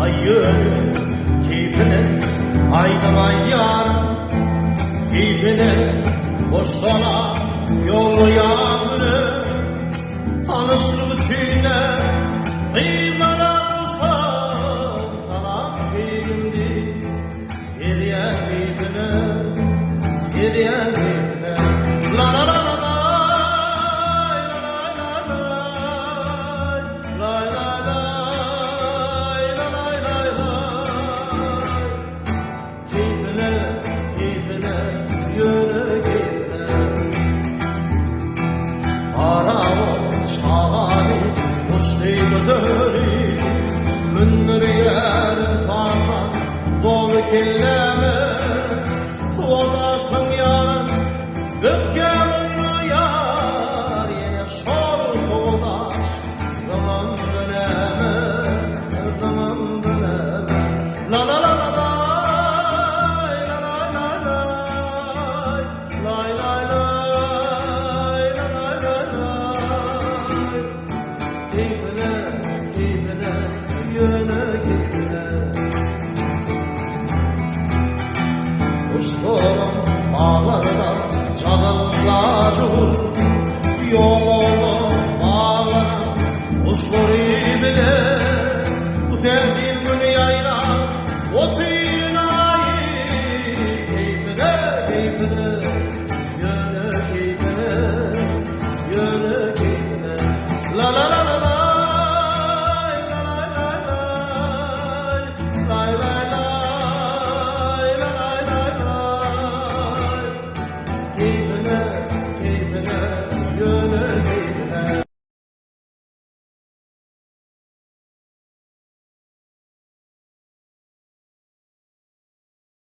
Hayır keyfine aydaman yarım keyfine boştana yollayanını tanıştığı içine kıymalar olsa kalan keyfindi geriye keyfine geriye keyfine la la la la Münir yer parmak dolu kelleme Tuğlasın yan dökkanını yar Yine şor tuğlaş zaman döneme zaman döneme La la la la la Kuşlarım ağlarına canımla cur Yolum ağlarına kuşları bile Bu derdin